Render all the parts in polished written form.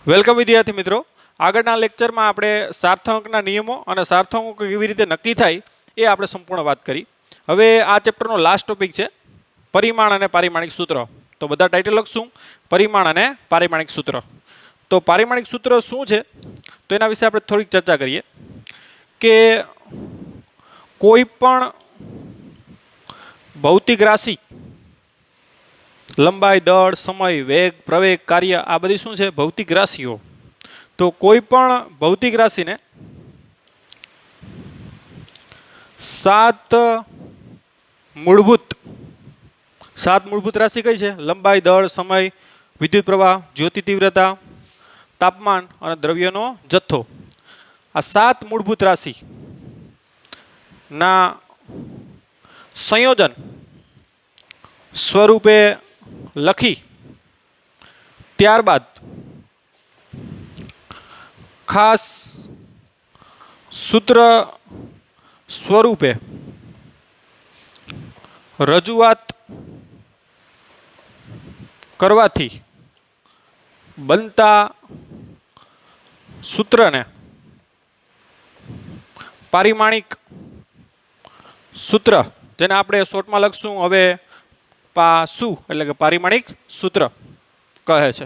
Welcome વિદ્યાર્થી મિત્રો, આગળના લેક્ચરમાં આપણે સાર્થાંકના નિયમો અને સાર્થાંકો કેવી રીતે નક્કી થાય એ આપણે સંપૂર્ણ વાત કરી. હવે આ ચેપ્ટરનો લાસ્ટ ટોપિક છે પરિમાણ અને પારિમાણિક સૂત્ર. તો બધા ટાઇટલ લખશું, પરિમાણ અને પારિમાણિક સૂત્ર. તો પારિમાણિક સૂત્ર શું છે તો એના વિશે આપણે થોડીક ચર્ચા કરીએ કે કોઈ પણ ભૌતિક રાશિ, લંબાઈ, દળ, સમય, વેગ, પ્રવેગ, કાર્ય, આ બધી શું છે? ભૌતિક રાશિઓ. તો કોઈ પણ ભૌતિક રાશિને સાત મૂળભૂત રાશિ કઈ છે? લંબાઈ, દળ, સમય, વિદ્યુત પ્રવાહ, જ્યોતિ તીવ્રતા, તાપમાન અને દ્રવ્યનો જથ્થો. આ સાત મૂળભૂત રાશિ ના સંયોજન સ્વરૂપે લખી ત્યારબાદ ખાસ સૂત્ર સ્વરૂપે રજૂઆત કરવાથી બનતા સૂત્રને પારિમાણિક સૂત્ર, જેને આપણે શોર્ટમાં લખશું હવે પાસુ, એટલે કે પારિમાણિક સૂત્ર કહે છે.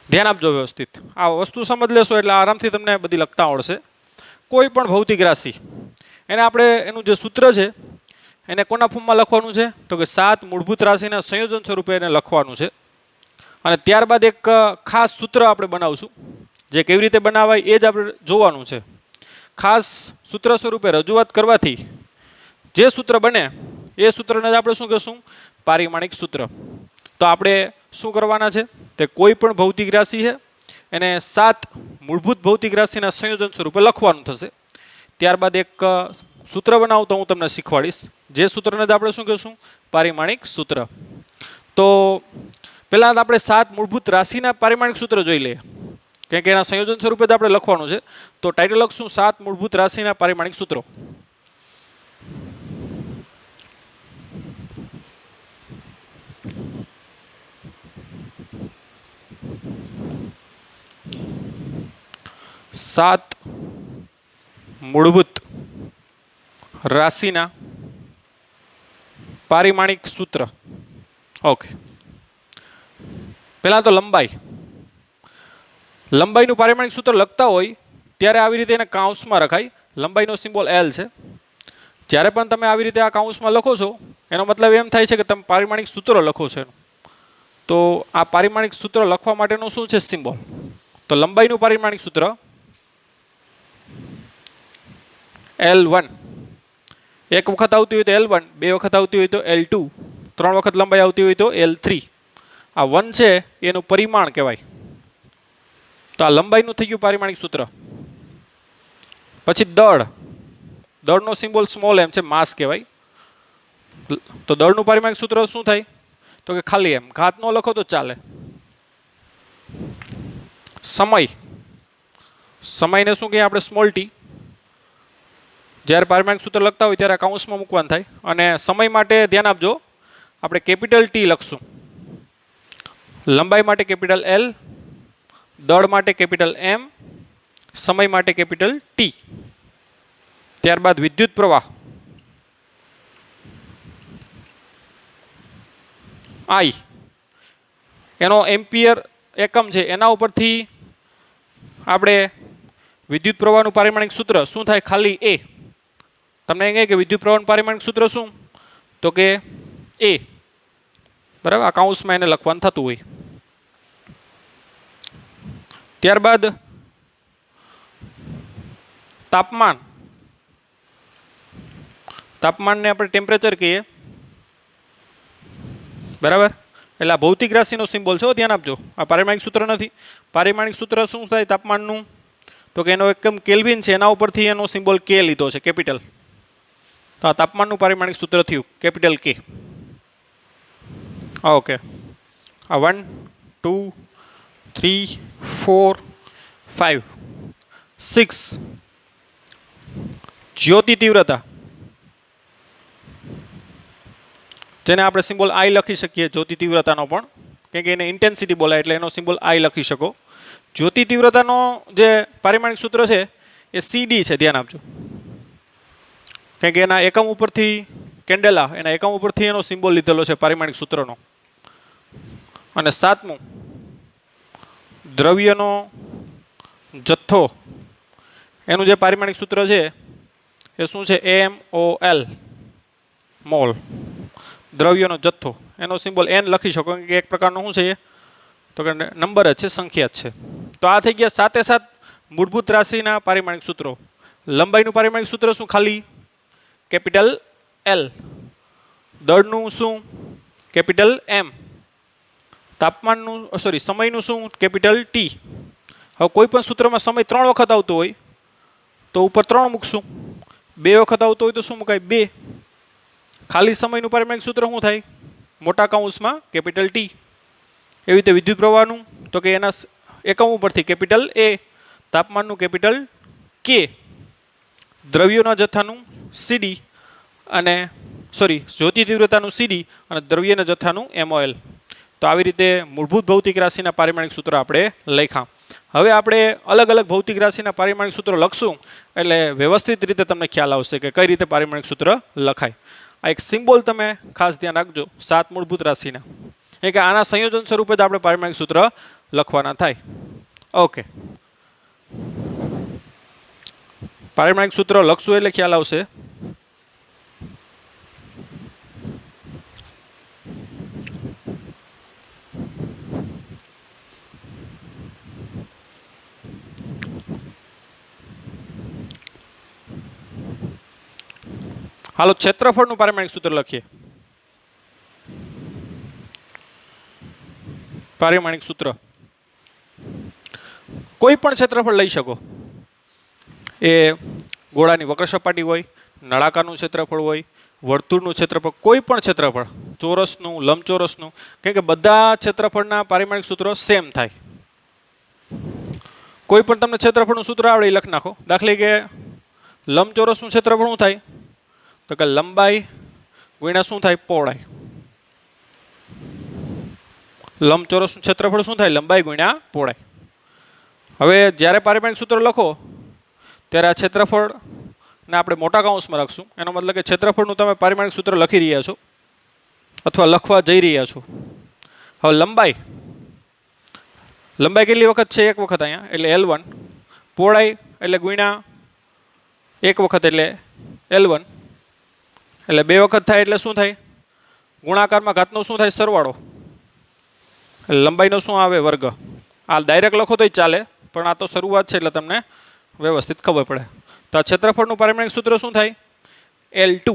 ધ્યાન આપજો વ્યવસ્થિત, આ વસ્તુ સમજ લેશો એટલે આરામથી તમને બધી લખતા આવડશે. કોઈ પણ ભૌતિક રાશિ એને આપણે એનું જે સૂત્ર છે એને કોના ફોર્મમાં લખવાનું છે? તો કે સાત મૂળભૂત રાશિના સંયોજન સ્વરૂપે એને લખવાનું છે. અને ત્યારબાદ એક ખાસ સૂત્ર આપણે બનાવશું, જે કેવી રીતે બનાવાય એ જ આપણે જોવાનું છે. ખાસ સૂત્ર સ્વરૂપે રજૂઆત કરવાથી જે સૂત્ર બને એ સૂત્રને જ આપણે શું કહેશું? પારિમાણિક સૂત્ર. તો આપણે શું કરવાના છે? તે કોઈ પણ ભૌતિક રાશિ છે એને સાત મૂળભૂત ભૌતિક રાશિના સંયોજન સ્વરૂપે લખવાનું થશે. ત્યારબાદ એક સૂત્ર બનાવતો હું તમને શીખવાડીશ, જે સૂત્રને જ આપણે શું કહેશું? પારિમાણિક સૂત્ર. તો પહેલાં આપણે સાત મૂળભૂત રાશિના પારિમાણિક સૂત્ર જોઈ લઈએ, કેમ કે એના સંયોજન સ્વરૂપે જ આપણે લખવાનું છે. તો ટાઇટલ લખશું સાત મૂળભૂત રાશિના પારિમાણિક સૂત્રો. સાત મૂળભૂત રાશિના પારિમાણિક સૂત્ર. ઓકે, પહેલાં તો લંબાઈનું પારિમાણિક સૂત્ર લખતા હોય ત્યારે આવી રીતે એને કાઉન્સમાં રખાય. લંબાઈનો સિમ્બોલ L છે. જ્યારે પણ તમે આવી રીતે આ કાઉન્સમાં લખો છો એનો મતલબ એમ થાય છે કે તમે પારિમાણિક સૂત્ર લખો છો. તો આ પારિમાણિક સૂત્ર લખવા માટેનું શું છે? સિમ્બોલ. તો લંબાઈનું પારિમાણિક સૂત્ર L1. એક વખત આવતી હોય તો L1, બે વખત આવતી હોય તો L2, ત્રણ વખત લંબાઈ આવતી હોય તો L3. આ 1 છે એનું પરિમાણ કહેવાય. તો આ લંબાઈનું થઈ ગયું પારિમાણિક સૂત્ર. પછી દળનો સિમ્બોલ સ્મોલ m છે, માસ કહેવાય. તો દળનું પારિમાણિક સૂત્ર શું થાય? તો કે ખાલી m, ઘાત ન લખો તો ચાલે. સમયને શું કહીએ આપણે? Small t. જ્યારે પારિમાણિક સૂત્ર લખતા હોય ત્યારે કાઉન્સમાં મૂકવાનું થાય. અને સમય માટે ધ્યાન આપજો, આપણે કેપિટલ T લખશું. લંબાઈ માટે કેપિટલ L, દળ માટે કેપિટલ M, સમય માટે કેપિટલ T. ત્યારબાદ વિદ્યુત પ્રવાહ I, એનો એમ્પિયર એકમ છે, એના ઉપરથી આપણે વિદ્યુત પ્રવાહનું પારિમાણિક સૂત્ર શું થાય? ખાલી A. તમને એમ કહે કે વિદ્યુત પ્રવાહનું પારિમાણિક સૂત્ર શું? તો કે A. બરાબર, આ કાઉન્સમાં એને લખવાનું થતું હોય. ત્યારબાદ તાપમાનને આપણે ટેમ્પરેચર કહીએ. બરાબર, એટલે આ ભૌતિક રાશિનો સિમ્બોલ છે, ધ્યાન આપજો. આ પારિમાણિક સૂત્ર નથી. પારિમાણિક સૂત્ર શું થાય તાપમાનનું? તો કે એનો એકમ કેલ્વિન છે, એના ઉપરથી એનો સિમ્બોલ K લીધો છે, કેપિટલ. તો આ તાપમાનનું પારિમાણિક સૂત્ર થયું કેપિટલ K. ઓકે, આ 1, 2, 3, 4, 5, 6. જ્યોતિ તીવ્રતા, જેને આપણે સિમ્બોલ I લખી શકીએ જ્યોતિ તીવ્રતાનો પણ. કેમ કે એને ઇન્ટેન્સિટી બોલાય એટલે એનો સિમ્બોલ આઈ લખી શકો. જ્યોતિ તીવ્રતાનો જે પારિમાણિક સૂત્ર છે એ સીડી છે, ધ્યાન આપજો. કેમ કે એના એકમ ઉપરથી કેન્ડેલા એના એકમ ઉપરથી એનો સિમ્બોલ લીધેલો છે પારિમાણિક સૂત્રનો. અને સાતમું, દ્રવ્યનો જથ્થો એનું જે પારિમાણિક સૂત્ર છે એ શું છે? MOL, mall. દ્રવ્યનો જથ્થો એનો સિમ્બોલ એન લખી શકો કે એક પ્રકારનો શું છે એ? તો કે નંબર જ છે, સંખ્યા જ છે. તો આ થઈ ગયા 7 મૂળભૂત રાશિના પારિમાણિક સૂત્રો. લંબાઈનું પારિમાણિક સૂત્ર શું? ખાલી કેપિટલ L. દળનું શું? Capital M. તાપમાનનું સમયનું શું? Capital T. હવે કોઈ પણ સૂત્રમાં સમય 3 વખત આવતો હોય તો ઉપર 3 મૂકશું. 2 વખત આવતો હોય તો શું મુકાય? 2. ખાલી સમયનું પારિમાણિક સૂત્ર શું થાય? મોટા કૌંસમાં કેપિટલ T. એવી રીતે વિદ્યુત પ્રવાહનું તો કે એના એકમ ઉપરથી કેપિટલ A. તાપમાનનું કેપિટલ K. દ્રવ્યોના જથ્થાનું CD અને જ્યોતિ તીવ્રતાનું CD અને દ્રવ્યના જથ્થાનું MOL. તો આવી રીતે મૂળભૂત ભૌતિક રાશિના પારિમાણિક સૂત્રો આપણે લખ્યા. હવે આપણે અલગ અલગ ભૌતિક રાશિના પારિમાણિક સૂત્રો લખશું એટલે વ્યવસ્થિત રીતે તમને ખ્યાલ આવશે કે કઈ રીતે પારિમાણિક સૂત્ર લખાય. આ એક સિમ્બોલ તમે ખાસ ધ્યાન રાખજો 7 મૂળભૂત રાશિના, કે આના સંયોજન સ્વરૂપે જ આપણે પારિમાણિક સૂત્ર લખવાના થાય. ઓકે, પારિમાણિક સૂત્ર લખશું એટલે ખ્યાલ આવશે. હાલો, ક્ષેત્રફળનું પારિમાણિક સૂત્ર લખીએ. પારિમાણિક સૂત્ર કોઈ પણ ક્ષેત્રફળ લઈ શકો. એ ગોળાની વક્ર સપાટી હોય, નળાકારનું ક્ષેત્રફળ હોય, વર્તુળનું ક્ષેત્રફળ, કોઈ પણ ક્ષેત્રફળ, ચોરસનું, લંબચોરસનું, કેમ કે બધા ક્ષેત્રફળના પારિમાણિક સૂત્રો સેમ થાય. કોઈ પણ તમને ક્ષેત્રફળનું સૂત્ર આવડે એ લખી નાખો. દાખલા કે લંબચોરસનું ક્ષેત્રફળ શું થાય? તો કે લંબાઈ ગુણ્યા શું થાય? પહોળાઈ. લંબચોરસનું ક્ષેત્રફળ શું થાય? લંબાઈ ગુણ્યા પહોળાઈ. હવે જ્યારે પારિમાણિક સૂત્ર લખો ત્યારે આ ક્ષેત્રફળને આપણે મોટા કૌંસમાં રાખશું. એનો મતલબ કે ક્ષેત્રફળનું તમે પારિમાણિક સૂત્ર લખી રહ્યા છો અથવા લખવા જઈ રહ્યા છો. હવે લંબાઈ કેટલી વખત છે? 1 વખત અહીંયા એટલે L1. પહોળાઈ એટલે ગુણ્યા 1 વખત એટલે L1. એટલે 2 વખત થાય એટલે શું થાય? ગુણાકારમાં ઘાતનો શું થાય? સરવાળો. એટલે લંબાઈનો શું આવે? વર્ગ. આ ડાયરેક્ટ લખો તોય ચાલે, પણ આ તો શરૂઆત છે એટલે તમને વ્યવસ્થિત ખબર પડે. તો આ ક્ષેત્રફળનું પારિમાણિક સૂત્ર શું થાય? L2.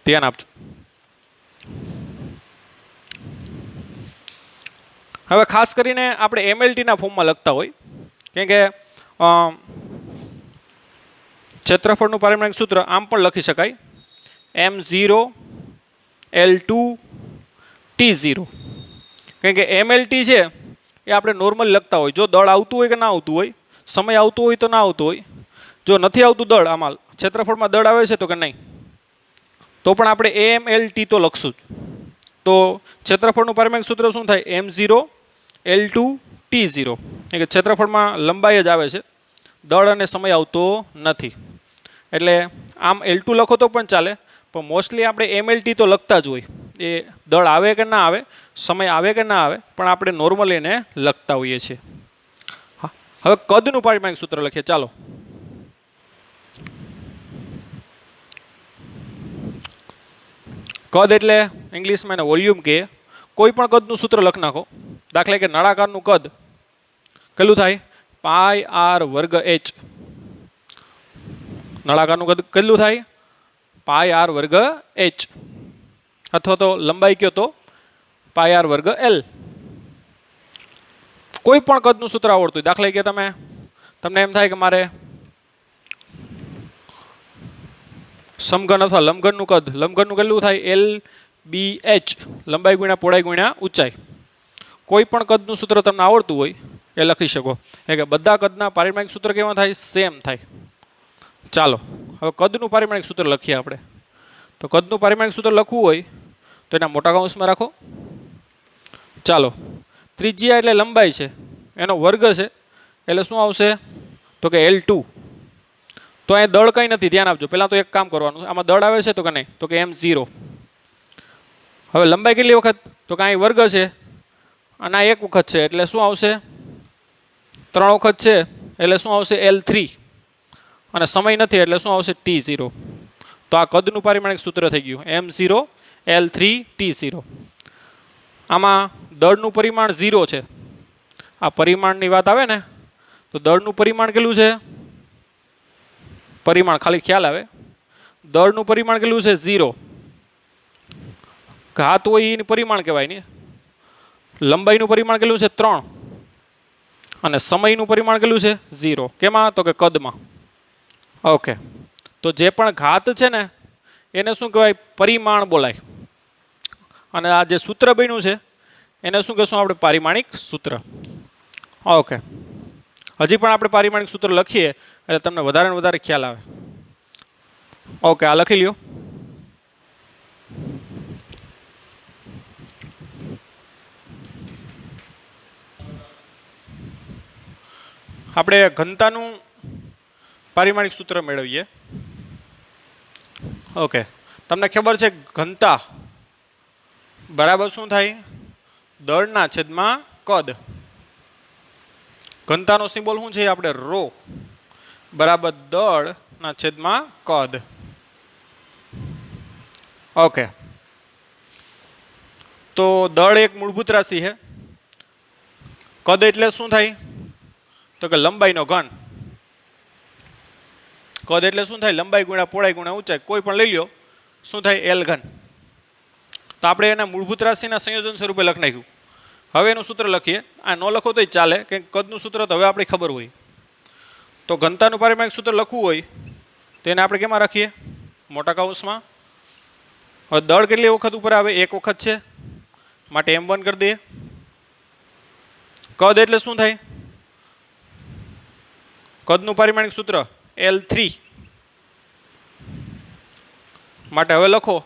ધ્યાન આપજો. હવે ખાસ કરીને આપણે MLTના ફોર્મમાં લખતા હોય, કેમ કે ક્ષેત્રફળનું પારિમાણિક સૂત્ર આમ પણ લખી શકાય M0 L2 T0. કેમ કે MLT છે એ આપણે નોર્મલ લખતા હોય. જો દળ આવતું હોય કે ના આવતું હોય, સમય આવતો હોય તો ના આવતો હોય, જો નથી આવતું દળ, આમાં ક્ષેત્રફળમાં દળ આવે છે તો કે નહીં, તો પણ આપણે AMLT તો લખશું જ. તો ક્ષેત્રફળનું પારિમાણિક સૂત્ર શું થાય? M0 L2 T0. કે ક્ષેત્રફળમાં લંબાઈ જ આવે છે, દળ અને સમય આવતો નથી. એટલે આમ L2 લખો તો પણ ચાલે, પણ મોસ્ટલી આપણે MLT તો લખતા જ હોય. એ દળ આવે કે ના આવે, સમય આવે કે ના આવે, પણ આપણે નોર્મલ એને લખતા હોઈએ છીએ. હવે કદનું પારિમાણિક સૂત્ર લખીએ. ચાલો, કદ એટલે ઇંગ્લિશમાં એને વોલ્યુમ કહે. કોઈ પણ કદનું સૂત્ર લખી નાખો. દાખલા કે નળાકારનું કદ કેટલું થાય? πr²h. નળાકારનું કદ કેટલું થાય? πr²h. અથવા તો લંબાઈ કયો તો πr²l. કોઈ પણ કદનું સૂત્ર આવડતું હોય. દાખલા કે તમને એમ થાય કે મારે સમઘન અથવા લંબઘનનું કદ, લંબઘનનું કેટલું થાય? LBH. લંબાઈ ગુણ્યા પહોળાઈ ગુણ્યા ઊંચાઈ. કોઈ પણ કદનું સૂત્ર તમને આવડતું હોય એ લખી શકો. એટલે કે બધા કદના પારિમાણિક સૂત્ર કેવા થાય? સેમ થાય. ચાલો, હવે કદનું પારિમાણિક સૂત્ર લખીએ આપણે. તો કદનું પારિમાણિક સૂત્ર લખવું હોય તો એના મોટા કૌંસમાં રાખો. ચાલો, ત્રિજ્યા એટલે લંબાઈ છે, એનો વર્ગ છે એટલે શું આવશે તો કે L2. તો અહીં દળ કંઈ નથી, ધ્યાન આપજો. પહેલાં તો એક કામ કરવાનું, આમાં દળ આવે છે તો કે નહીં, તો કે M0. હવે લંબાઈ કેટલી વખત તો કે અહીં વર્ગ છે અને આ એક વખત છે એટલે શું આવશે 3 વખત છે એટલે શું આવશે L3 અને સમય નથી એટલે શું આવશે T0. તો આ કદનું પારિમાણિક સૂત્ર થઈ ગયું M0 L3 T0. આમાં દળનું પરિમાણ 0 છે. આ પરિમાણની વાત આવે ને તો દળનું પરિમાણ કેટલું છે, પરિમાણ ખાલી ખ્યાલ આવે, દળનું પરિમાણ કેટલું છે 0. ઘાત હોય એનું પરિમાણ કહેવાય ને. લંબાઈનું પરિમાણ કેટલું છે 3 અને સમયનું પરિમાણ કેટલું છે 0. કેમાં તો કે કદમાં. ઓકે, તો જે પણ ઘાત છે ને એને શું કહેવાય પરિમાણ બોલાય અને આ જે સૂત્ર બન્યું છે એને શું કહેશું આપણે પારિમાણિક સૂત્ર. ઓકે, હજી પણ આપણે પારિમાણિક સૂત્ર લખીએ એટલે તમને વધારે ને વધારે ખ્યાલ આવે. ઓકે, આ લખી લ્યો. આપણે ઘનતાનું પારિમાણિક સૂત્ર મેળવીએ. ઓકે, તમને ખબર છે ઘનતા બરાબર શું થાય દળના છેદમાં કદ. ઘનતાનો સિમ્બોલ શું છે આપણે રો બરાબર દળના છેદમાં કદ. ઓકે, તો દળ એક મૂળભૂત રાશિ છે. કદ એટલે શું થાય તો કે લંબાઈનો ઘન. કદ એટલે શું થાય લંબાઈ ગુણ્યા પહોળાઈ ગુણ્યા ઊંચાઈ, કોઈ પણ લઈ લ્યો, શું થાય L ઘન. તો આપણે એના મૂળભૂત રાશિના સંયોજન સ્વરૂપે લખી નાખ્યું. હવે એનું સૂત્ર લખીએ. આ ન લખો તોય ચાલે, કે કદનું સૂત્ર તો હવે આપણે ખબર હોય. તો ઘનતાનું પારિમાણિક સૂત્ર લખવું હોય તો એને આપણે કેમાં રાખીએ મોટા કૌંસમાં. હવે દળ કેટલી વખત ઉપર આવે એક વખત છે માટે M1 કરી દઈએ. કદ એટલે શું થાય કદનું પારિમાણિક સૂત્ર L3 માટે હવે લખો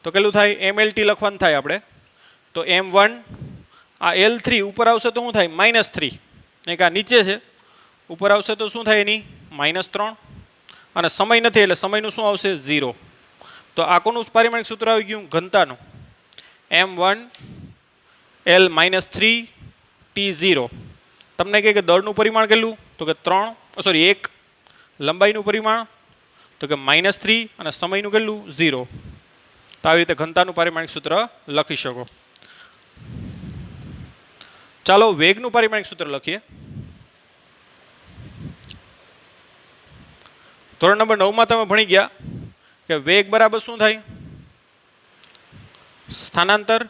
તો કેટલું થાય MLT લખવાનું થાય આપણે. તો M1 આ L3 ઉપર આવશે તો શું થાય -3, એક આ નીચે છે ઉપર આવશે તો શું થાય એની -3 અને સમય નથી એટલે સમયનું શું આવશે 0. તો આ કોનું પારિમાણિક સૂત્ર આવી ગયું ઘનતાનું M1 L -3 T0. તમને કહે કે દળનું પરિમાણ કેટલું તો કે 1, લંબાઈનું પરિમાણ તો કે -3 અને સમયનું કેટલું 0. તો આવી રીતે ઘનતાનું પારિમાણિક સૂત્ર લખી શકો. ચાલો વેગનું પારિમાણિક સૂત્ર લખીએ. ધોરણ નંબર 9 માં તમે ભણી ગયા કે વેગ બરાબર શું થાય સ્થાનાંતર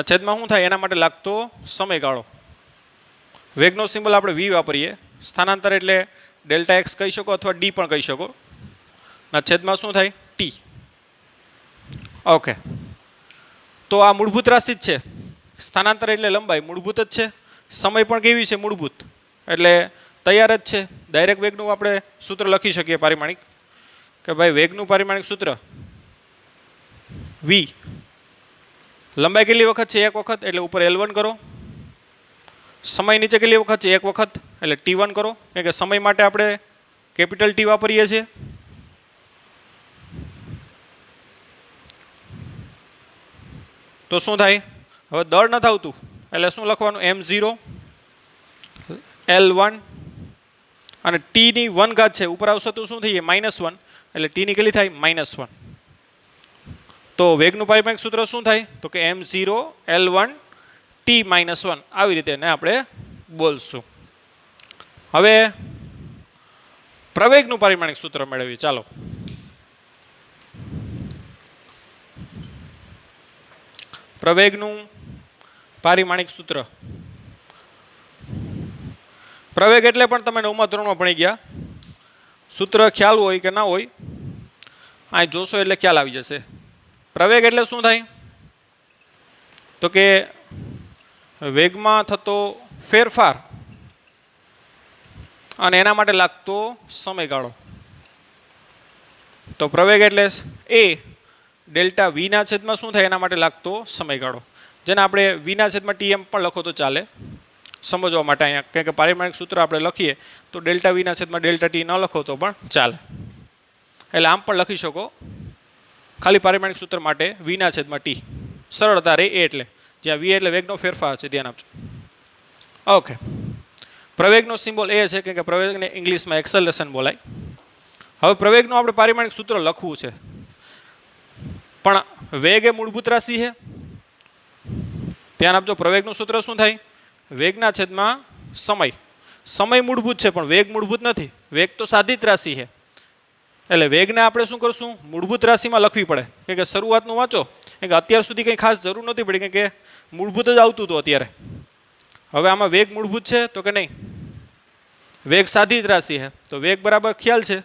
છેદમાં શું થાય એના માટે લાગતો સમયગાળો. વેગનો સિમ્બોલ આપણે V વાપરીએ. સ્થાનાંતર એટલે Δx કહી શકો અથવા D પણ કહી શકો. ના છેદમાં શું થાય T. ઓકે, તો આ મૂળભૂત રાશિ જ છે. સ્થાનાંતર એટલે લંબાઈ મૂળભૂત જ છે. સમય પણ કેવી છે મૂળભૂત એટલે તૈયાર જ છે. ડાયરેક્ટ વેગનું આપણે સૂત્ર લખી શકીએ પારિમાણિક કે ભાઈ વેગનું પારિમાણિક સૂત્ર V. લંબાઈ કેટલી વખત છે એક વખત એટલે ઉપર L1 કરો. સમય નીચે કેટલી વખત છે એક વખત એટલે T1 કરો, કારણ કે સમય માટે આપણે કેપિટલ T વાપરીએ છીએ. તો શું થાય હવે દળ નથી આવતું એટલે શું લખવાનું M0 L1 અને T ની 1 ઘાત છે ઉપર આવશે તો શું થઈ જાય -1 એટલે T ની કેટલી થાય -1. તો વેગનું પારિમાણિક સૂત્ર શું થાય તો કે M0 L1 T -1 આવી રીતે ને આપણે બોલશું. હવે પ્રવેગનું પારિમાણિક સૂત્ર મેળવીએ. ચાલો પ્રવેગનું પારિમાણિક સૂત્ર. પ્રવેગ એટલે પણ તમે 9મા ધોરણમાં ભણી ગયા. સૂત્ર ખ્યાલ હોય કે ના હોય અહીં જોશો એટલે ખ્યાલ આવી જશે. પ્રવેગ એટલે શું થાય તો કે વેગમાં થતો ફેરફાર અને એના માટે લાગતો સમયગાળો. તો પ્રવેગ એટલે A ડેલ્ટા V ના છેદમાં શું થાય એના માટે લાગતો સમયગાળો. જેને આપણે વીના છેદમાં ટી એમ પણ લખો તો ચાલે સમજવા માટે અહીંયા, કારણ કે પારિમાણિક સૂત્ર આપણે લખીએ તો ડેલ્ટા વીના છેદમાં ડેલ્ટા ટી ન લખો તો પણ ચાલે. એટલે આમ પણ લખી શકો ખાલી પારિમાણિક સૂત્ર માટે વીના છેદમાં ટી, સરળતા રહે એ એટલે, જ્યાં વી એટલે વેગનો ફેરફાર છે, ધ્યાન આપજો. ઓકે, પ્રવેગનો સિમ્બોલ એ છે કે પ્રવેગને ઇંગ્લિશમાં એક્સેલરેશન બોલાય. હવે પ્રવેગનું આપણે પારિમાણિક સૂત્ર લખવું છે, પણ વેગ એ મૂળભૂત રાશિ છે. ધ્યાન આપજો, પ્રવેગનું સૂત્ર શું થાય? વેગના છેદમાં સમય. સમય મૂળભૂત છે પણ વેગ મૂળભૂત નથી, વેગ તો સાધિત રાશિ છે. એટલે વેગને આપણે શું કરશું? મૂળભૂત રાશિમાં લખવી પડે, કારણ કે શરૂઆતનું વાંચો, કારણ કે અત્યાર સુધી કંઈ ખાસ જરૂર નહોતી પડી, કારણ કે મૂળભૂત જ આવતું હતું અત્યારે. હવે આમાં વેગ મૂળભૂત છે તો કે નહીં? વેગ સાધિત રાશિ છે તો વેગ બરાબર ખ્યાલ છે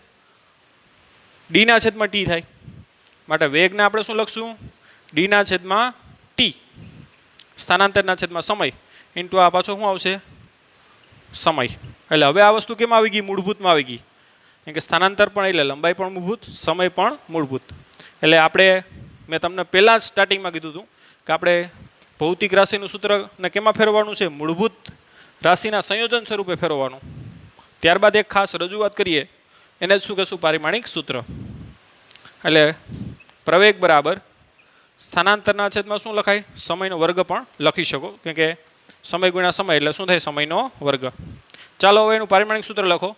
ડીના છેદમાં ટી થાય, માટે વેગને આપણે શું લખશું? ડીના છેદમાં ટી, સ્થાનાંતરના છેદમાં સમય ઇન્ટુ આ પાછો શું આવશે? સમય. એટલે હવે આ વસ્તુ કેમ આવી ગઈ? મૂળભૂતમાં આવી ગઈ, કારણ કે સ્થાનાંતર પણ એટલે લંબાઈ પણ મૂળભૂત, સમય પણ મૂળભૂત. એટલે આપણે મેં તમને પહેલાં જ સ્ટાર્ટિંગમાં કીધું હતું કે આપણે ભૌતિક રાશિનું સૂત્રને કેમાં ફેરવવાનું છે? મૂળભૂત રાશિના સંયોજન સ્વરૂપે ફેરવવાનું. ત્યારબાદ એક ખાસ રજૂઆત કરીએ, એને જ શું કહેશું? પારિમાણિક સૂત્ર. એટલે પ્રવેગ બરાબર સ્થાનાંતરના છેદમાં શું લખાય? સમયનો વર્ગ પણ લખી શકો, કેમ કે સમય ગુણ્યા સમય એટલે શું થાય? સમયનો વર્ગ. ચાલો હવે એનું પારિમાણિક સૂત્ર લખો.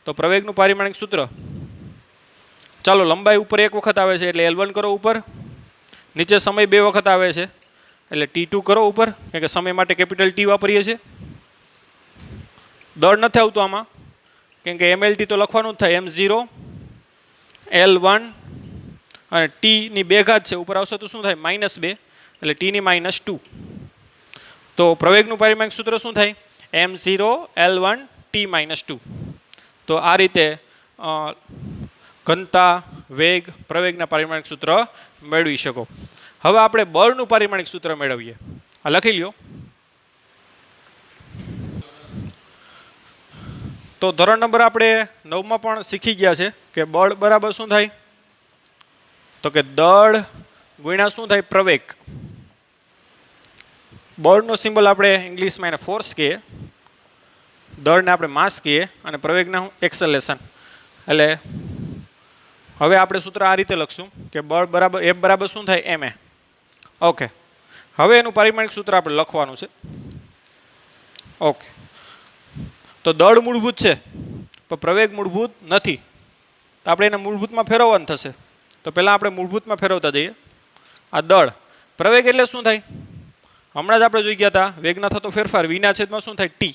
તો પ્રવેગનું પારિમાણિક સૂત્ર, ચાલો લંબાઈ ઉપર એક વખત આવે છે એટલે L1 કરો ઉપર, નીચે સમય બે વખત આવે છે એટલે T2 કરો ઉપર, કારણ કે સમય માટે કેપિટલ ટી વાપરીએ છીએ. દળ નથી આવતું આમાં, કેમ કે MLT તો લખવાનું જ થાય, M0 L1 અને ટીની બે ઘાત છે, ઉપર આવશે તો શું થાય? -2 એટલે ટીની -2. તો પ્રવેગનું પારિમાણિક સૂત્ર શું થાય? M0 L1 T-2. તો આ રીતે ઘનતા, વેગ, પ્રવેગના પારિમાણિક સૂત્ર મેળવી શકો. હવે આપણે બળનું પારિમાણિક સૂત્ર મેળવીએ. આ લખી લ્યો. તો ધોરણ નંબર આપણે 9માં પણ શીખી ગયા છે કે બળ બરાબર શું થાય? તો કે દળ ગુણ્યા શું થાય? પ્રવેગ. બળનો સિમ્બોલ આપણે ઇંગ્લિશમાં એને ફોર્સ કહીએ, દળને આપણે માસ કહીએ અને પ્રવેગને એક્સેલરેશન. એટલે હવે આપણે સૂત્ર આ રીતે લખશું કે બળ બરાબર F બરાબર શું થાય? MA. ઓકે, હવે એનું પારિમાણિક સૂત્ર આપણે લખવાનું છે. ઓકે, તો દળ મૂળભૂત છે પણ પ્રવેગ મૂળભૂત નથી, તો આપણે એને મૂળભૂતમાં ફેરવવાનું થશે. તો પહેલાં આપણે મૂળભૂતમાં ફેરવતા જઈએ. આ દળ, પ્રવેગ એટલે શું થાય? હમણાં જ આપણે જોઈ ગયા હતા, વેગના થતો ફેરફાર વીના છેદમાં શું થાય? ટી.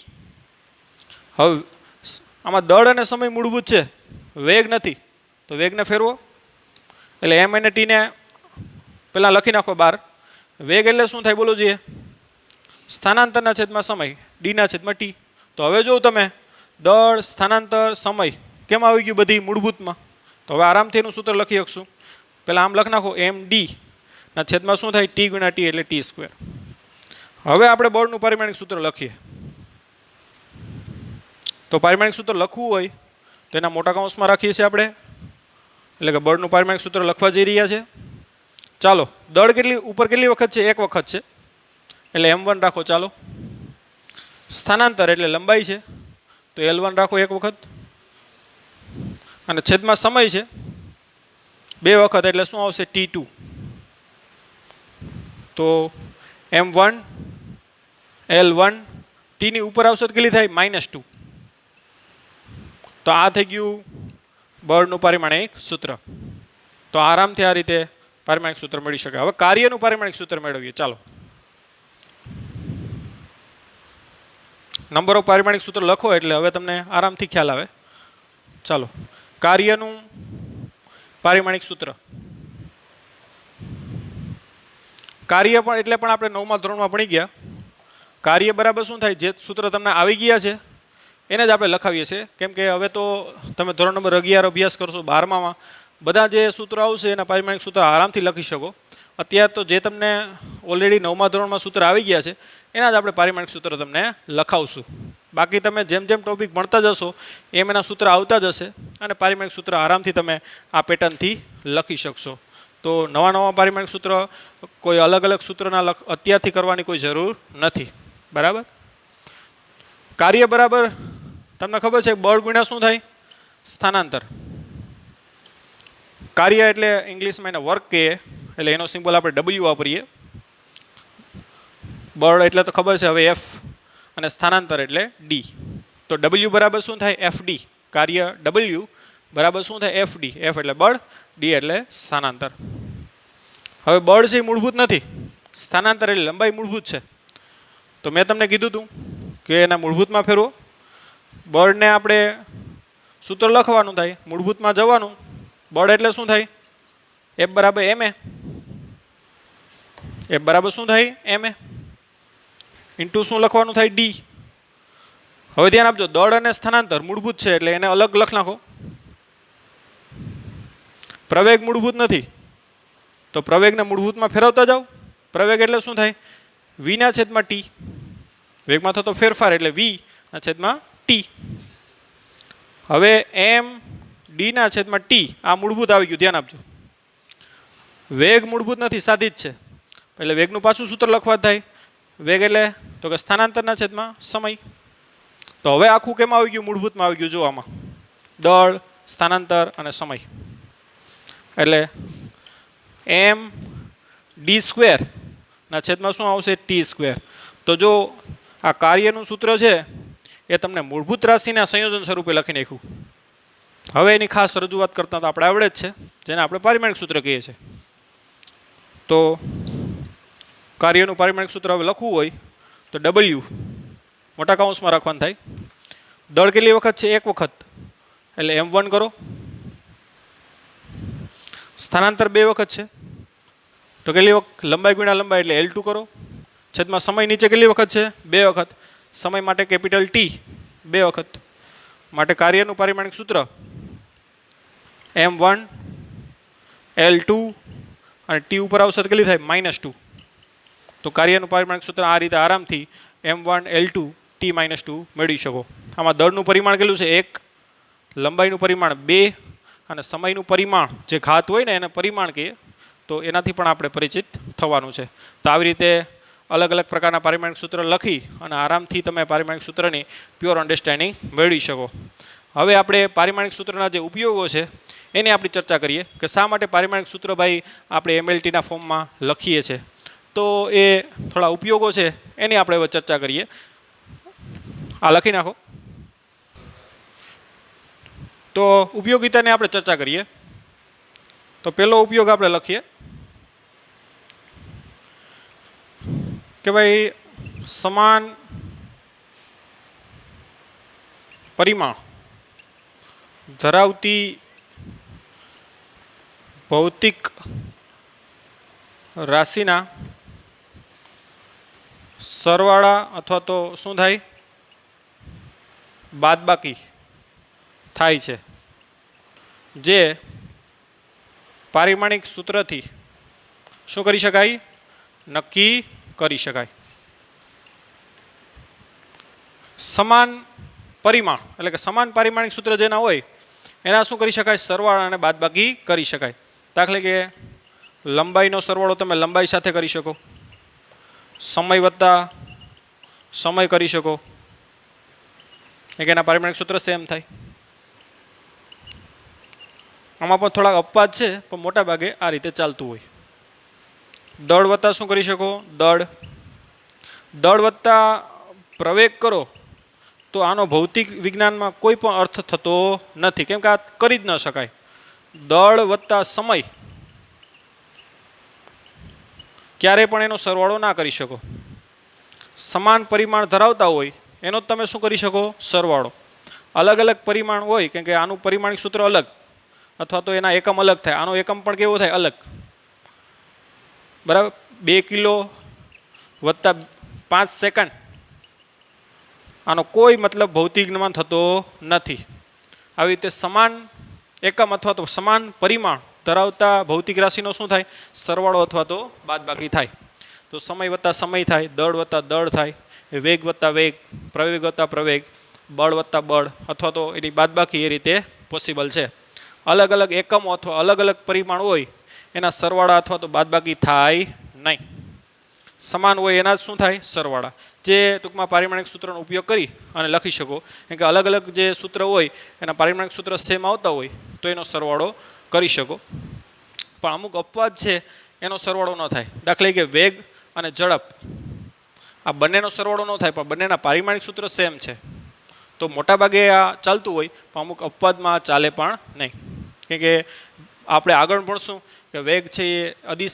હવે આમાં દળ અને સમય મૂળભૂત છે, વેગ નથી, તો વેગને ફેરવો. એટલે M અને ટીને પહેલાં લખી નાખો બહાર. વેગ એટલે શું થાય? બોલો જોઈએ. સ્થાનાંતરના છેદમાં સમય, ડીના છેદમાં ટી. તો હવે જોઉં તમે, દળ, સ્થાનાંતર, સમય કેમ આવી ગયું? બધી મૂળભૂતમાં. તો હવે આરામથી એનું સૂત્ર લખી શકશું. પહેલાં આમ લખી નાખો, MD ના છેદમાં શું થાય? ટી ગુણ્યા ટી એટલે T². હવે આપણે બળનું પારિમાણિક સૂત્ર લખીએ. તો પારિમાણિક સૂત્ર લખવું હોય તો એના મોટા કૌંસમાં રાખીએ છીએ આપણે, એટલે કે બળનું પારિમાણિક સૂત્ર લખવા જઈ રહ્યા છે. ચાલો, દળ કેટલી ઉપર કેટલી વખત છે? એક વખત છે, એટલે M1 રાખો. ચાલો, સ્થાનાંતર એટલે લંબાઈ છે, તો L1 રાખો એક વખત, અને છેદમાં સમય છે બે વખત એટલે શું આવશે? T2. તો M1 L1 ટીની ઉપર આવશે તો કેટલી થાય? -2. તો આ થઈ ગયું બળનું પારિમાણિક સૂત્ર. તો આરામથી આ રીતે પારિમાણિક સૂત્ર મેળવી શકાય. હવે કાર્યનું પારિમાણિક સૂત્ર મેળવીએ. ચાલો, નંબર ઓફ પારિમાણિક સૂત્ર લખો એટલે હવે તમને આરામથી ખ્યાલ આવે. ચાલો, કાર્યનું પારિમાણિક સૂત્ર. કાર્ય પણ એટલે પણ આપણે 9મા ધોરણમાં ભણી ગયા. કાર્ય બરાબર શું થાય? જે સૂત્ર તમને આવી ગયા છે એને જ આપણે લખાવીએ છીએ, કેમ કે હવે તો તમે ધોરણ નંબર 11 અભ્યાસ કરશો, 12માં બધા જે સૂત્રો આવશે એના પારિમાણિક સૂત્ર આરામથી લખી શકો. અત્યારે તો જે તમને ઓલરેડી 9મા ધોરણમાં સૂત્ર આવી ગયા છે એના જ આપણે પારિમાણિક સૂત્ર તમને લખાવશું. બાકી તમે જેમ જેમ ટોપિક ભણતા જશો એમ એના સૂત્ર આવતા જશે અને પારિમાણિક સૂત્ર આરામથી તમે આ પેટર્નથી લખી શકશો. તો નવા નવા પારિમાણિક સૂત્ર કોઈ અલગ અલગ સૂત્રના અત્યારથી કરવાની કોઈ જરૂર નથી. બરાબર. કાર્ય બરાબર તમને ખબર છે બળ ગુણ્યા શું થાય? સ્થાનાંતર. કાર્ય એટલે ઇંગ્લિશમાં એને વર્ક કહીએ, એટલે એનો સિમ્બોલ આપણે ડબલ્યુ વાપરીએ. બળ એટલે તો ખબર છે હવે એફ, અને સ્થાનાંતર એટલે ડી. તો ડબલ્યુ બરાબર શું થાય? F D. કાર્ય ડબલ્યુ બરાબર શું થાય? F D. એફ એટલે બળ, ડી એટલે સ્થાનાંતર. હવે બળ છે એ મૂળભૂત નથી, સ્થાનાંતર એટલે લંબાઈ મૂળભૂત છે. તો મેં તમને કીધું હતું કે એના મૂળભૂતમાં ફેરવો. બળને આપણે સૂત્ર લખવાનું થાય, મૂળભૂતમાં જવાનું. બળ એટલે શું થાય? એફ બરાબર એમ એ. એફ બરાબર શું થાય? એમ એ ઇન્ટુ શું લખવાનું થાય? ડી. હવે ધ્યાન આપજો, દળ અને સ્થાનાંતર મૂળભૂત છે એટલે એને અલગ લખ નાખો. પ્રવેગ મૂળભૂત નથી તો પ્રવેગને મૂળભૂતમાં ફેરવતા જાઓ. પ્રવેગ એટલે શું થાય? વીના છેદમાં ટી. વેગમાં થતો ફેરફાર એટલે વી ના છેદમાં ટી. હવે એમ ડી ના છેદમાં ટી આ મૂળભૂત આવી ગયું, ધ્યાન આપજો. વેગ મૂળભૂત નથી, સાદી જ છે, એટલે વેગનું પાછું સૂત્ર લખવા થાય. વેગ એટલે તો કે સ્થાનાંતરના છેદમાં સમય. તો હવે આખું કેમ આવી ગયું? મૂળભૂતમાં આવી ગયું. જો આમાં દળ, સ્થાનાંતર અને સમય. એટલે એમ ડી સ્ક્વેર ના છેદમાં શું આવશે? T square. તો જો આ કાર્યનું સૂત્ર છે એ તમને મૂળભૂત રાશિના સંયોજન સ્વરૂપે લખી નાખ્યું. હવે એની ખાસ રજૂઆત કરતા તો આપણે આવડે જ છે, જેને આપણે પારિમાણિક સૂત્ર કહીએ છીએ. તો કાર્યનું પારિમાણિક સૂત્ર હવે લખવું હોય તો ડબલ્યુ મોટા કૌંસમાં રાખવાનું થાય. દળ કેટલી વખત છે? એક વખત, એટલે M1 કરો. સ્થાનાંતર 2 વખત છે તો કેટલી વખત? લંબાઈ ગુણ્યા લંબાઈ એટલે L2 કરો. છેદમાં સમય નીચે કેટલી વખત છે? 2 વખત. સમય માટે કેપિટલ T 2 વખત. માટે કાર્યનું પારિમાણિક સૂત્ર M1 L2 અને T ઉપર આવશે તો કેટલી થાય? -2. તો કાર્યનું પારિમાણિક સૂત્ર આ રીતે આરામથી M1 L2 T -2 મેળવી શકો. આમાં દળનું પરિમાણ કેટલું છે? 1, લંબાઈનું પરિમાણ 2 અને સમયનું પરિમાણ જે ઘાત હોય ને એને પરિમાણ કહીએ. તો એનાથી પણ આપણે પરિચિત થવાનું છે. તો આવી રીતે અલગ અલગ પ્રકારના પારિમાણિક સૂત્ર લખી અને આરામથી તમે પારિમાણિક સૂત્રની પ્યોર અન્ડરસ્ટેન્ડિંગ મેળવી શકો. હવે આપણે પારિમાણિક સૂત્રના જે ઉપયોગો છે એની આપણી ચર્ચા કરીએ કે શા માટે પારિમાણિક સૂત્ર ભાઈ આપણે MLTના ફોર્મમાં લખીએ છીએ. તો એ થોડા ઉપયોગો છે એની આપણે હવે ચર્ચા કરીએ. આ લખી નાખો. તો ઉપયોગિતાની આપણે ચર્ચા કરીએ. તો પહેલો ઉપયોગ આપણે લખીએ કે ભાઈ સમાન પરિમાણ ધરાવતી ભૌતિક રાશિના સરવાળા અથવા તો શું થાય? બાદબાકી થાય છે, જે પારિમાણિક સૂત્રથી શું કરી શકાય? નક્કી કરી શકાય. સમાન પરિમાણ એટલે કે સમાન પારિમાણિક સૂત્ર જેના હોય એના શું કરી શકાય? સરવાળા અને બાદબાકી કરી શકાય. દાખલા કે લંબાઈનો સરવાળો તમે લંબાઈ સાથે કરી શકો, સમય વત્તા સમય કરી શકો, એક એના પારિમાણિક સૂત્ર સેમ થાય. આમાં પણ થોડાક અપવાદ છે પણ મોટા ભાગે આ રીતે ચાલતું હોય. દળ વત્તા શું કરી શકો? દળ વત્તા પ્રવેગ કરો તો આનો ભૌતિક વિજ્ઞાનમાં કોઈ પણ અર્થ થતો નથી, કેમ કે આ કરી જ ન શકાય. દળ વત્તા સમય ક્યારે પણ એનો સરવાળો ના કરી શકો. સમાન પરિમાણ ધરાવતા હોય એનો જ તમે શું કરી શકો? સરવાળો. અલગ અલગ પરિમાણ હોય કેમ કે આનું પરિમાણિક સૂત્ર અલગ અથવા તો એના એકમ અલગ થાય. આનો એકમ પણ કેવો થાય? અલગ. બરાબર. 2 કિલો વત્તા 5 સેકન્ડ આનો કોઈ મતલબ ભૌતિકમાં થતો નથી. આવી રીતે સમાન એકમ અથવા તો સમાન પરિમાણ ધરાવતા ભૌતિક રાશિનો શું થાય? સરવાળો અથવા તો બાદબાકી થાય. તો સમય વત્તા સમય થાય, દળ વત્તા દળ થાય, વેગ વત્તા વેગ, પ્રવેગ વત્તા પ્રવેગ, બળ વત્તા બળ અથવા તો એની બાદબાકી એ રીતે પોસિબલ છે. અલગ અલગ એકમો અથવા અલગ અલગ પરિમાણ હોય એના સરવાળા અથવા તો બાદબાકી થાય નહીં. સમાન હોય એના જ શું થાય? સરવાળા. જે ટૂંકમાં પારિમાણિક સૂત્રનો ઉપયોગ કરી અને લખી શકો. કેમ કે અલગ અલગ જે સૂત્ર હોય એના પારિમાણિક સૂત્ર સેમ આવતા હોય તો એનો સરવાળો કરી શકો. પણ અમુક અપવાદ છે એનો સરવાળો ન થાય. દાખલા કે વેગ અને ઝડપ, આ બંનેનો સરવાળો ન થાય પણ બંનેના પારિમાણિક સૂત્ર સેમ છે તો મોટાભાગે આ ચાલતું હોય, પણ અમુક અપવાદમાં ચાલે પણ નહીં. કેમ કે આપણે આગળ ભણશું કે વેગ છે એ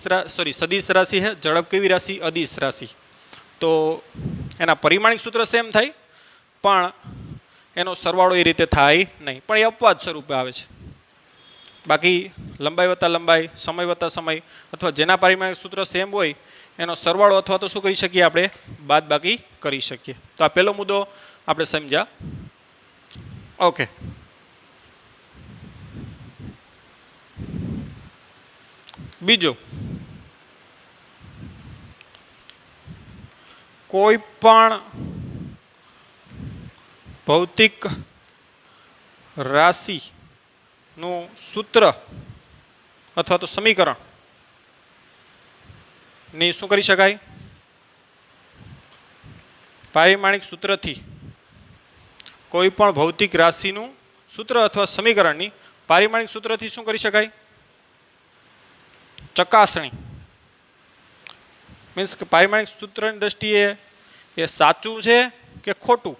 સદિશ રાશિ છે, ઝડપ કેવી રાશિ? અદિશ રાશિ. તો એના પરિમાણિક સૂત્ર સેમ થાય પણ એનો સરવાળો એ રીતે થાય નહીં, પણ એ અપવાદ સ્વરૂપે આવે છે. બાકી લંબાઈ વત્તા લંબાઈ, સમય વત્તા સમય અથવા જેના પારિમાણિક સૂત્ર સેમ હોય એનો સરવાળો અથવા તો શું કરી શકીએ? આપણે બાદબાકી કરી શકીએ. તો આ પહેલો મુદ્દો આપણે સમજ્યા. ઓકે, બીજો, કોઈ પણ ભૌતિક રાશિનું સૂત્ર અથવા તો સમીકરણ ની શું કરી શકાય? પારિમાણિક સૂત્રથી કોઈ પણ ભૌતિક રાશિનું સૂત્ર અથવા સમીકરણની પારિમાણિક સૂત્રથી શું કરી શકાય? ચકાસણી. મીન્સ કે પારિમાણિક સૂત્રની દ્રષ્ટિએ એ સાચું છે કે ખોટું?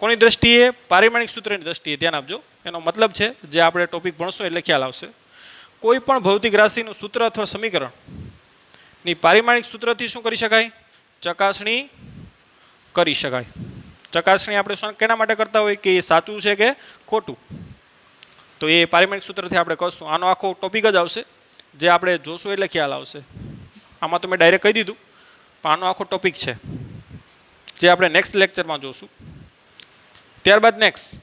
કોની દ્રષ્ટિએ? પારિમાણિક સૂત્રની દ્રષ્ટિએ. ધ્યાન આપજો, એનો મતલબ છે જે આપણે ટોપિક ભણશું એટલે ખ્યાલ આવશે. કોઈ પણ ભૌતિક રાશિનું સૂત્ર અથવા સમીકરણ ની પારિમાણિક સૂત્રથી શું કરી શકાય? ચકાસણી કરી શકાય. ચકાસણી આપણે કેના માટે કરતા હોય? કે એ સાચું છે કે ખોટું. તો એ પારિમાણિક સૂત્રથી આપણે કરશું. આનો આખો ટોપિક જ આવશે જે આપણે જોશું એટલે ખ્યાલ આવશે. આમાં તો મેં ડાયરેક્ટ કહી દીધું, પણ આનો આખો ટોપિક છે જે આપણે નેક્સ્ટ લેક્ચરમાં જોશું. ત્યારબાદ નેક્સ્ટ,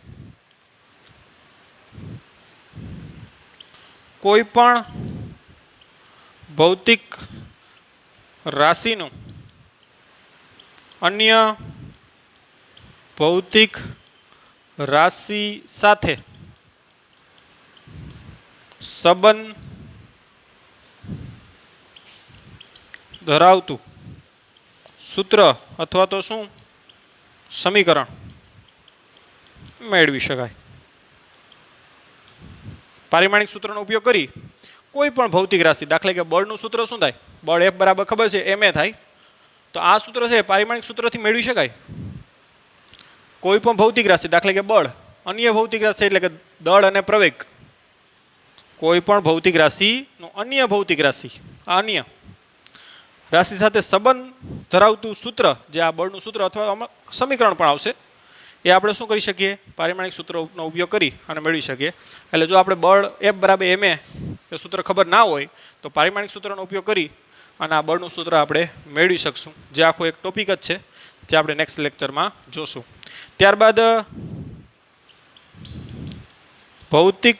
કોઈ પણ ભૌતિક રાશિનું અન્ય ભૌતિક રાશિ સાથે સંબંધ ધરાવતું સૂત્ર અથવા તો શું? સમીકરણ મેળવી શકાય. પારિમાણિક સૂત્રનો ઉપયોગ કરી કોઈ પણ ભૌતિક રાશિ, દાખલા કે બળનું સૂત્ર શું થાય? બળ F બરાબર ખબર છે ma થાય. તો આ સૂત્ર છે પારિમાણિક સૂત્રથી મેળવી શકાય. કોઈ પણ ભૌતિક રાશિ, દાખલા કે બળ, અન્ય ભૌતિક રાશિ એટલે કે દળ અને પ્રવેગ, કોઈ પણ ભૌતિક રાશિનું અન્ય ભૌતિક રાશિ, આ અન્ય રાશિ સાથે સંબંધ ધરાવતું સૂત્ર, જે આ બળનું સૂત્ર અથવા સમીકરણ પણ આવશે, એ આપણે શું કરી શકીએ? પારિમાણિક સૂત્રનો ઉપયોગ કરી અને મેળવી શકીએ. એટલે જો આપણે બળ F બરાબર ma એ સૂત્ર ખબર ના હોય તો પારિમાણિક સૂત્રનો ઉપયોગ કરી અને આ બળનું સૂત્ર આપણે મેળવી શકશું, જે આખો એક ટોપિક જ છે જે આપણે નેક્સ્ટ લેક્ચરમાં જોશું. ત્યારબાદ ભૌતિક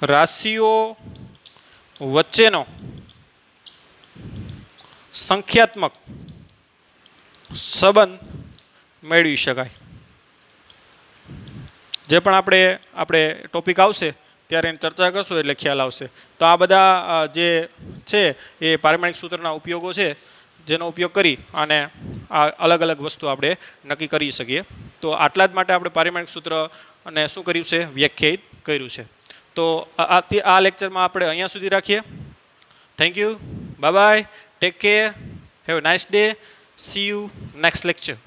રાશિઓ વચ્ચેનો સંખ્યાત્મક સંબંધ મેળવી શકાય. જે પણ આપણે ટોપિક આવશે ત્યારે એની ચર્ચા કરશું એટલે ખ્યાલ આવશે. તો આ બધા જે છે એ પારિમાણિક સૂત્રના ઉપયોગો છે જેનો ઉપયોગ કરી અને આ અલગ અલગ વસ્તુ આપણે નક્કી કરી શકીએ. તો આટલા જ માટે આપણે પારિમાણિક સૂત્ર અને શું કર્યું છે? વ્યાખ્યાયિત કર્યું છે. તો આ લેક્ચરમાં આપણે અહીંયા સુધી રાખીએ. Thank you, bye bye, take care, have a nice day, C you next lecture.